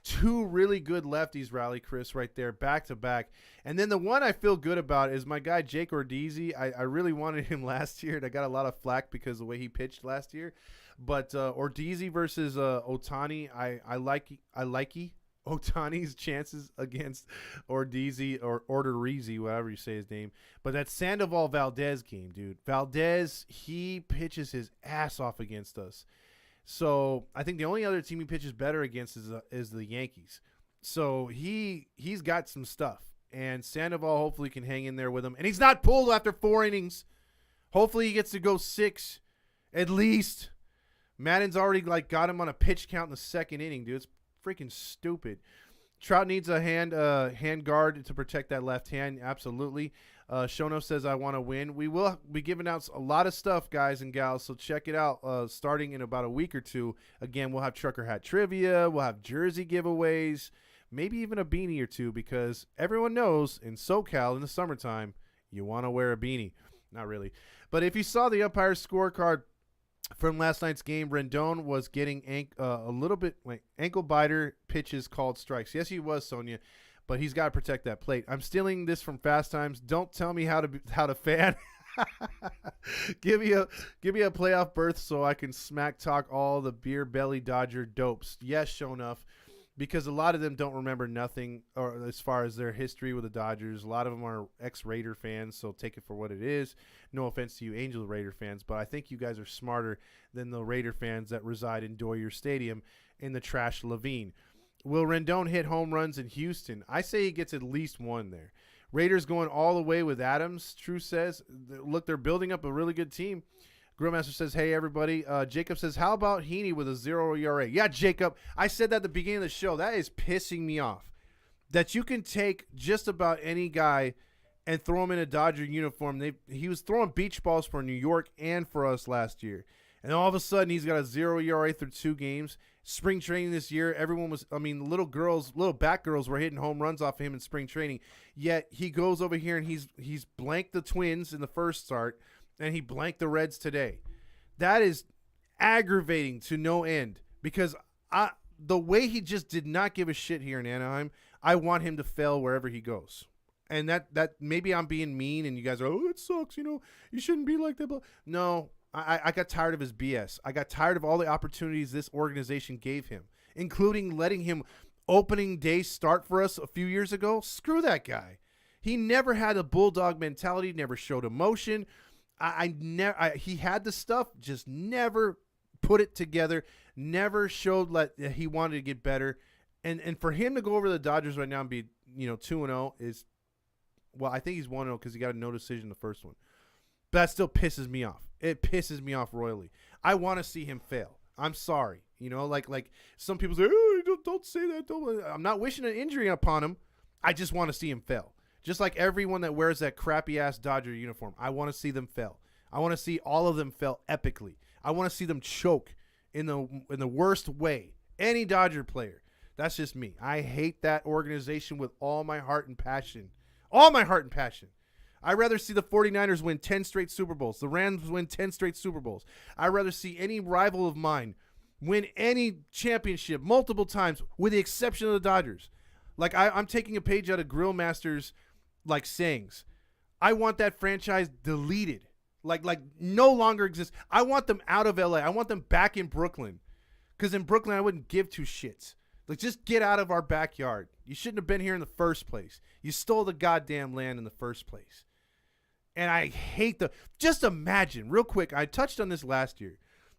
two really good lefties, Rally Chris, right there, back to back. And then the one I feel good about is my guy Jake Ordizzi. I really wanted him last year, and I got a lot of flack because of the way he pitched last year. But Ordizzi versus Ohtani, I like Ohtani's chances against Ordizzi or Orderizi, whatever you say his name. But that Sandoval Valdez game, dude. Valdez, he pitches his ass off against us. So I think the only other team he pitches better against is the Yankees. So he's got some stuff. And Sandoval hopefully can hang in there with him. And he's not pulled after 4 innings. Hopefully he gets to go 6 at least. Madden's already got him on a pitch count in the 2nd inning, dude. It's freaking stupid. Trout needs a hand guard to protect that left hand. Absolutely. Shono says, I want to win. We will be giving out a lot of stuff, guys and gals, so check it out starting in about a week or 2. Again, we'll have trucker hat trivia. We'll have jersey giveaways, maybe even a beanie or 2, because everyone knows in SoCal in the summertime, you want to wear a beanie. Not really. But if you saw the umpire's scorecard from last night's game, Rendon was getting a little bit ankle biter pitches called strikes. Yes, he was, Sonia, but he's got to protect that plate. I'm stealing this from Fast Times. Don't tell me how to fan. give me a playoff berth so I can smack talk all the beer belly Dodger dopes. Yes, show enough, because a lot of them don't remember nothing or as far as their history with the Dodgers. A lot of them are ex-Raider fans, so take it for what it is. No offense to you Angel Raider fans, but I think you guys are smarter than the Raider fans that reside in Doyer Stadium in the trash Levine. Will Rendon hit home runs in Houston? I say he gets at least 1 there. Raiders going all the way with Adams. True says, look, they're building up a really good team. Grillmaster says, hey, everybody. Jacob says, how about Heaney with a 0 ERA? Yeah, Jacob, I said that at the beginning of the show. That is pissing me off. That you can take just about any guy and throw him in a Dodger uniform. He was throwing beach balls for New York and for us last year. And all of a sudden, he's got a 0 ERA through 2 games. Spring training this year, everyone was, little bat girls were hitting home runs off of him in spring training. Yet he goes over here and he's blanked the Twins in the first start, and he blanked the Reds today. That is aggravating to no end, because the way he just did not give a shit here in Anaheim, I want him to fail wherever he goes. And that maybe I'm being mean and you guys are, oh, it sucks, you shouldn't be like that. But no, I got tired of his BS. I got tired of all the opportunities this organization gave him, including letting him opening day start for us a few years ago. Screw that guy. He never had a bulldog mentality, never showed emotion. He had the stuff, just never put it together, never showed that he wanted to get better. And for him to go over the Dodgers right now and be, 2-0 is, well, I think he's 1-0 because he got a no decision the first one. But that still pisses me off. It pisses me off royally. I want to see him fail. I'm sorry. Like some people say, oh, don't say that. I'm not wishing an injury upon him. I just want to see him fail. Just like everyone that wears that crappy-ass Dodger uniform. I want to see them fail. I want to see all of them fail epically. I want to see them choke in the worst way. Any Dodger player. That's just me. I hate that organization with all my heart and passion. All my heart and passion. I'd rather see the 49ers win 10 straight Super Bowls. The Rams win 10 straight Super Bowls. I'd rather see any rival of mine win any championship multiple times, with the exception of the Dodgers. Like, I'm taking a page out of Grillmaster's, sayings. I want that franchise deleted. Like no longer exists. I want them out of LA. I want them back in Brooklyn. Because in Brooklyn, I wouldn't give 2 shits. Just get out of our backyard. You shouldn't have been here in the first place. You stole the goddamn land in the first place. And I hate just imagine, real quick, I touched on this last year,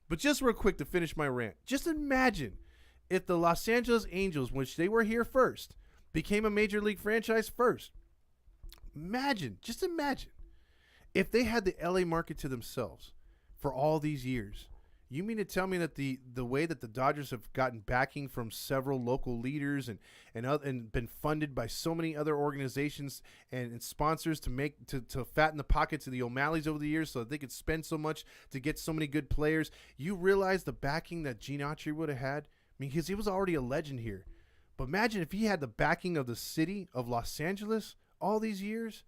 but just real quick to finish my rant, just imagine if the Los Angeles Angels, which they were here first, became a major league franchise first. Just imagine if they had the LA market to themselves for all these years. You mean to tell me that the way that the Dodgers have gotten backing from several local leaders and been funded by so many other organizations and sponsors to fatten the pockets of the O'Malleys over the years so that they could spend so much to get so many good players, you realize the backing that Gene Autry would have had? I mean, because he was already a legend here. But imagine if he had the backing of the city of Los Angeles all these years.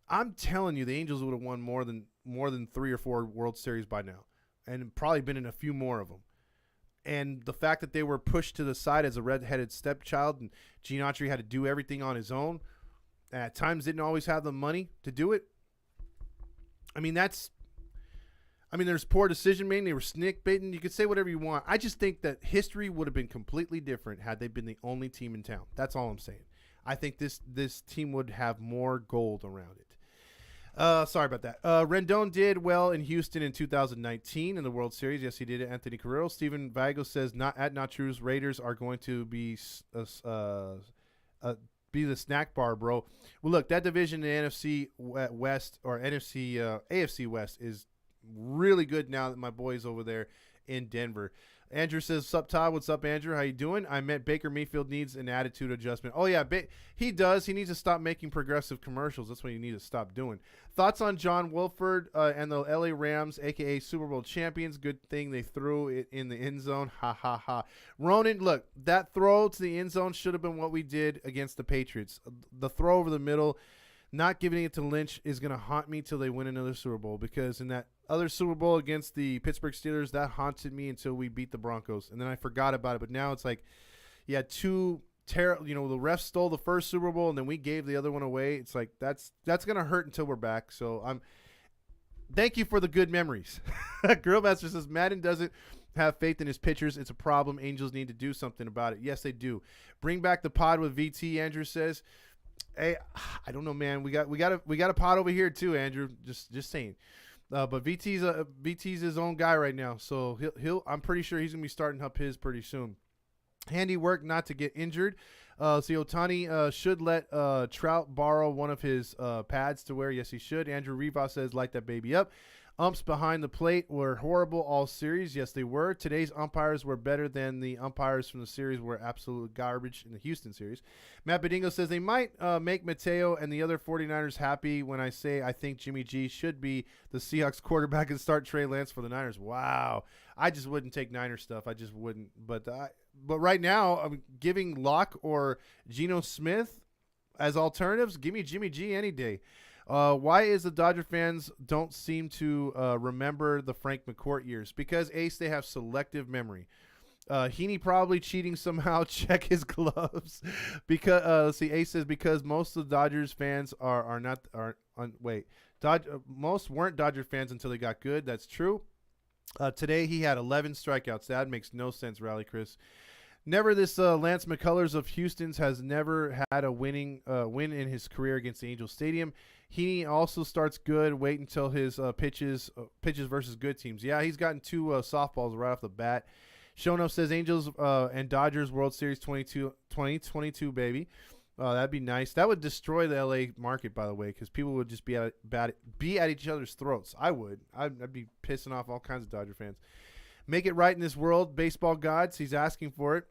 I'm telling you, the Angels would have won more than 3 or 4 World Series by now, and probably been in a few more of them. And the fact that they were pushed to the side as a red-headed stepchild, and Gene Autry had to do everything on his own, and at times didn't always have the money to do it. I mean, there's poor decision making. They were snake baiting. You could say whatever you want. I just think that history would have been completely different had they been the only team in town. That's all I'm saying. I think this team would have more gold around it. Sorry about that. Rendon did well in Houston in 2019 in the World Series. Yes, he did it. Anthony Carrero. Steven Vago says not true's Raiders are going to be the snack bar, bro. Well, look, that division in the NFC West or AFC West is really good now that my boy's over there in Denver. Andrew says, "Sup, Todd? What's up, Andrew? How you doing? I meant Baker Mayfield needs an attitude adjustment." Oh, yeah, he does. He needs to stop making progressive commercials. That's what you need to stop doing. Thoughts on John Wolford and the LA Rams, a.k.a. Super Bowl champions? Good thing they threw it in the end zone. Ha, ha, ha. Ronan, look, that throw to the end zone should have been what we did against the Patriots. The throw over the middle, not giving it to Lynch, is going to haunt me till they win another Super Bowl, because in that other Super Bowl against the Pittsburgh Steelers, that haunted me until we beat the Broncos, and then I forgot about it. But now it's like, yeah, the refs stole the first Super Bowl, and then we gave the other one away. It's like that's going to hurt until we're back. So thank you for the good memories. Girlmaster says, Madden doesn't have faith in his pitchers. It's a problem. Angels need to do something about it. Yes, they do. Bring back the pod with VT, Andrew says. Hey, I don't know, man. We got a pod over here too, Andrew. Just saying. But VT's his own guy right now, so I'm pretty sure he's gonna be starting up his pretty soon. Handy work not to get injured. See, Ohtani should let Trout borrow one of his pads to wear. Yes, he should. Andrew Rivas says, light that baby up. Umps behind the plate were horrible all series. Yes, they were. Today's umpires were better than the umpires from the series were absolute garbage in the Houston series. Matt Bedingo says they might make Mateo and the other 49ers happy when I say I think Jimmy G should be the Seahawks quarterback and start Trey Lance for the Niners. Wow. I just wouldn't take Niner stuff. I just wouldn't. But right now, I'm giving Locke or Geno Smith as alternatives. Give me Jimmy G any day. Why is the Dodger fans don't seem to remember the Frank McCourt years? Because, Ace, they have selective memory. Heaney probably cheating somehow. Check his gloves. Because Ace says because most of the Dodgers fans most weren't Dodger fans until they got good. That's true. Today he had 11 strikeouts. That makes no sense, Rally Chris. Never this Lance McCullers of Houston's has never had a win in his career against the Angels Stadium. He also starts good. Wait until his pitches versus good teams. Yeah, he's gotten 2 softballs right off the bat. Shono says Angels and Dodgers World Series 2022, baby. That'd be nice. That would destroy the LA market, by the way, because people would just be at each other's throats. I'd be pissing off all kinds of Dodger fans. Make it right in this world, baseball gods. He's asking for it.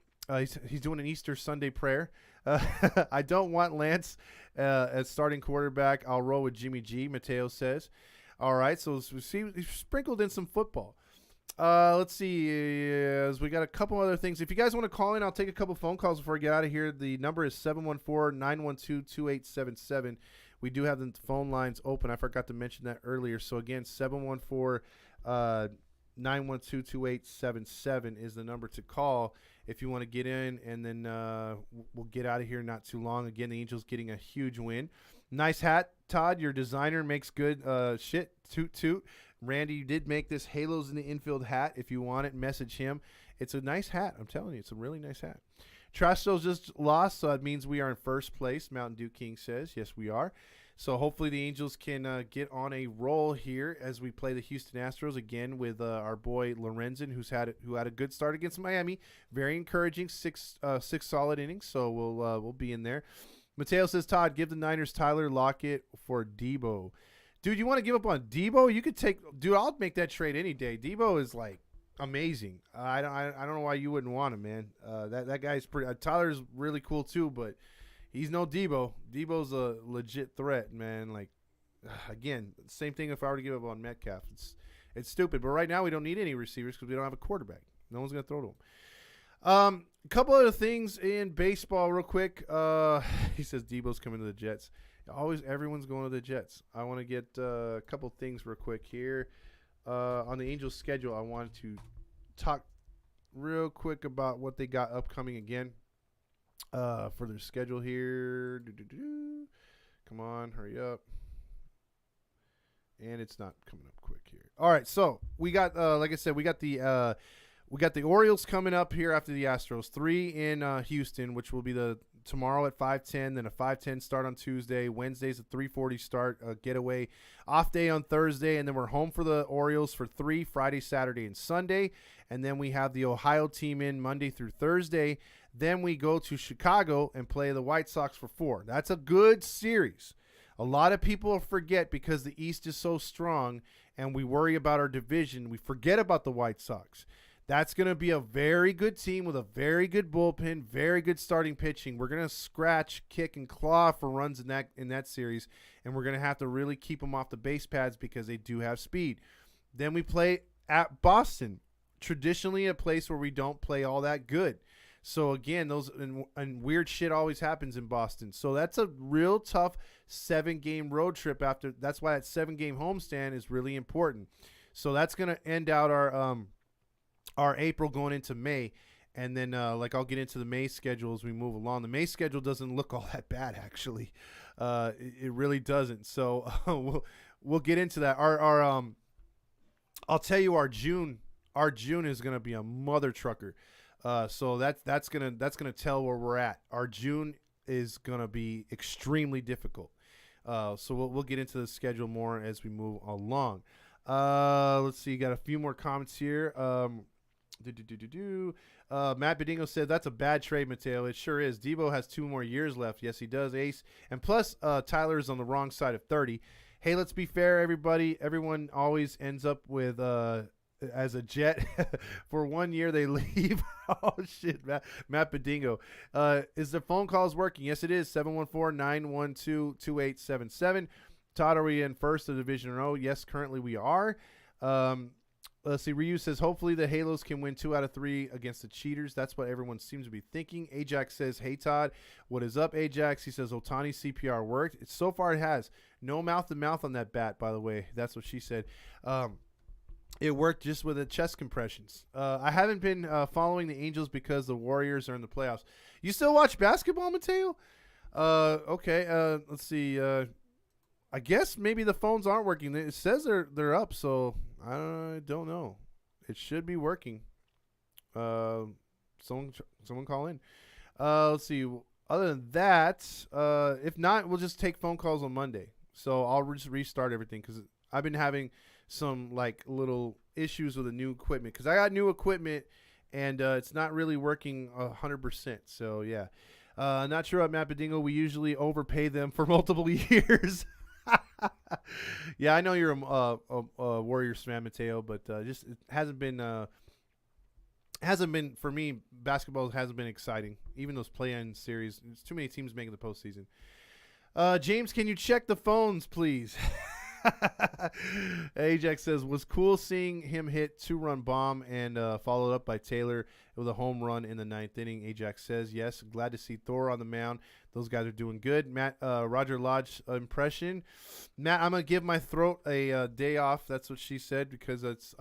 He's doing an Easter Sunday prayer. I don't want Lance as starting quarterback. I'll roll with Jimmy G, Mateo says. All right, so we see he's sprinkled in some football. Let's see. We got a couple other things. If you guys want to call in, I'll take a couple phone calls before I get out of here. The number is 714-912-2877. We do have the phone lines open. I forgot to mention that earlier. So, again, 714-912-2877 is the number to call if you want to get in, and then we'll get out of here not too long. Again, the Angels getting a huge win. Nice hat, Todd. Your designer makes good shit. Toot, toot. Randy, you did make this Halos in the Infield hat. If you want it, message him. It's a nice hat. I'm telling you, it's a really nice hat. Trastos just lost, so it means we are in first place, Mountain Dew King says. Yes, we are. So hopefully the Angels can get on a roll here as we play the Houston Astros again with our boy Lorenzen, who had a good start against Miami. Very encouraging, six solid innings. So we'll be in there. Mateo says, Todd, give the Niners Tyler Lockett for Debo. Dude, you want to give up on Debo? You could take. Dude, I'll make that trade any day. Debo is like amazing. I don't know why you wouldn't want him, man. That guy's pretty. Tyler's really cool too, but he's no Debo. Debo's a legit threat, man. Like again, same thing. If I were to give up on Metcalf, it's stupid. But right now we don't need any receivers because we don't have a quarterback. No one's gonna throw to him. A couple other things in baseball, real quick. He says Debo's coming to the Jets. Everyone's going to the Jets. I want to get a couple things real quick here. On the Angels' schedule, I wanted to talk real quick about what they got upcoming again for their schedule here. Come on, hurry up. And it's not coming up quick here. All right, so we got, like I said, we got the Orioles coming up here after the Astros. 3 in Houston, which will be tomorrow at 5:10, then a 5:10 start on Tuesday. Wednesday's a 3:40 start, getaway. Off day on Thursday, and then we're home for the Orioles for 3, Friday, Saturday, and Sunday. And then we have the Ohio team in Monday through Thursday. Then we go to Chicago and play the White Sox for 4. That's a good series. A lot of people forget because the East is so strong and we worry about our division. We forget about the White Sox. That's going to be a very good team with a very good bullpen, very good starting pitching. We're going to scratch, kick, and claw for runs in that series, and we're going to have to really keep them off the base pads because they do have speed. Then we play at Boston, traditionally a place where we don't play all that good. So, again, and weird shit always happens in Boston. So that's a real tough 7-game road trip after. That's why that 7-game homestand is really important. So that's going to end out our April going into May. And then, I'll get into the May schedule as we move along. The May schedule doesn't look all that bad, actually. It really doesn't. So we'll get into that. I'll tell you, our June is going to be a mother trucker. So that's gonna tell where we're at. Our June is gonna be extremely difficult. So we'll get into the schedule more as we move along. Let's see. Got a few more comments here. Matt Bedingo said that's a bad trade, Mateo. It sure is. Debo has 2 more years left. Yes, he does, Ace. And plus, Tyler is on the wrong side of 30. Hey, let's be fair, everybody. Everyone always ends up with as a Jet. For 1 year they leave. Oh shit, Matt Bedingo. Is the phone calls working? Yes, it is. 714-912-2877. Todd, are we in first of Division O? Yes, currently we are. Let's see. Ryu says hopefully the Halos can win 2 out of 3 against the Cheaters. That's what everyone seems to be thinking. Ajax says, hey Todd, what is up, Ajax? He says Otani CPR worked. So far it has. No mouth to mouth on that bat, by the way. That's what she said. It worked just with the chest compressions. I haven't been following the Angels because the Warriors are in the playoffs. You still watch basketball, Mateo? Okay. Let's see. I guess maybe the phones aren't working. It says they're up, so I don't know. It should be working. Someone call in. Let's see. Other than that, if not, we'll just take phone calls on Monday. So I'll just restart everything because I've been having some little issues with the new equipment because I got new equipment and it's not really working 100%. So yeah, not sure about Matt Bedingo. We usually overpay them for multiple years. Yeah, I know you're a Warriors fan, Mateo, but just it hasn't been for me. Basketball hasn't been exciting. Even those play-in series, there's too many teams making the postseason. James, can you check the phones, please? Ajax says, was cool seeing him hit 2-run bomb and followed up by Taylor with a home run in the 9th inning. Ajax says, yes, glad to see Thor on the mound. Those guys are doing good. Matt, Roger Lodge impression. Matt, I'm going to give my throat a day off. That's what she said because it's,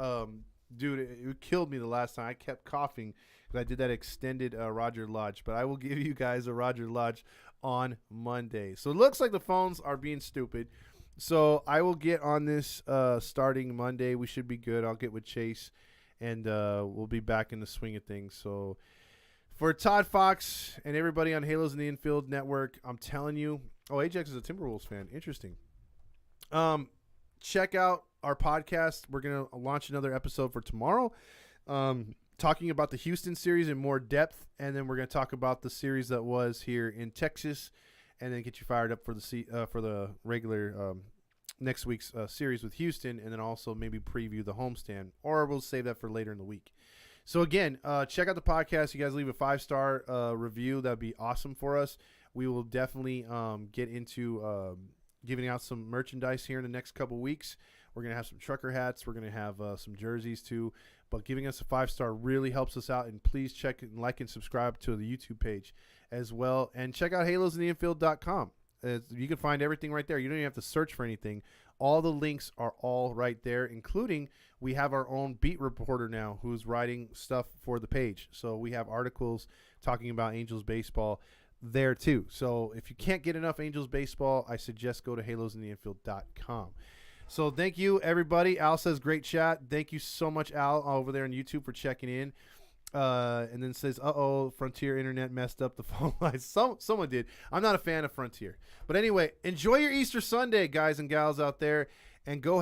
dude, it killed me the last time. I kept coughing because I did that extended Roger Lodge. But I will give you guys a Roger Lodge on Monday. So it looks like the phones are being stupid. So I will get on this starting Monday. We should be good. I'll get with Chase, and we'll be back in the swing of things. So for Todd Fox and everybody on Halos in the Infield Network, I'm telling you. Oh, Ajax is a Timberwolves fan. Interesting. Check out our podcast. We're going to launch another episode for tomorrow, talking about the Houston series in more depth, and then we're going to talk about the series that was here in Texas. And then get you fired up for the regular next week's series with Houston, and then also maybe preview the homestand, or we'll save that for later in the week. So again, check out the podcast. You guys leave a 5-star review. That'd be awesome for us. We will definitely get into giving out some merchandise here in the next couple weeks. We're going to have some trucker hats. We're going to have some jerseys too. But giving us a 5-star really helps us out. And please check and like and subscribe to the YouTube page as well. And check out halosintheinfield.com. You can find everything right there. You don't even have to search for anything. All the links are all right there, including we have our own beat reporter now who's writing stuff for the page. So we have articles talking about Angels baseball there too. So if you can't get enough Angels baseball, I suggest go to halosintheinfield.com. So thank you, everybody. Al says, great chat. Thank you so much, Al, over there on YouTube for checking in. And then says, Frontier Internet messed up the phone lines. Someone did. I'm not a fan of Frontier. But anyway, enjoy your Easter Sunday, guys and gals out there, and go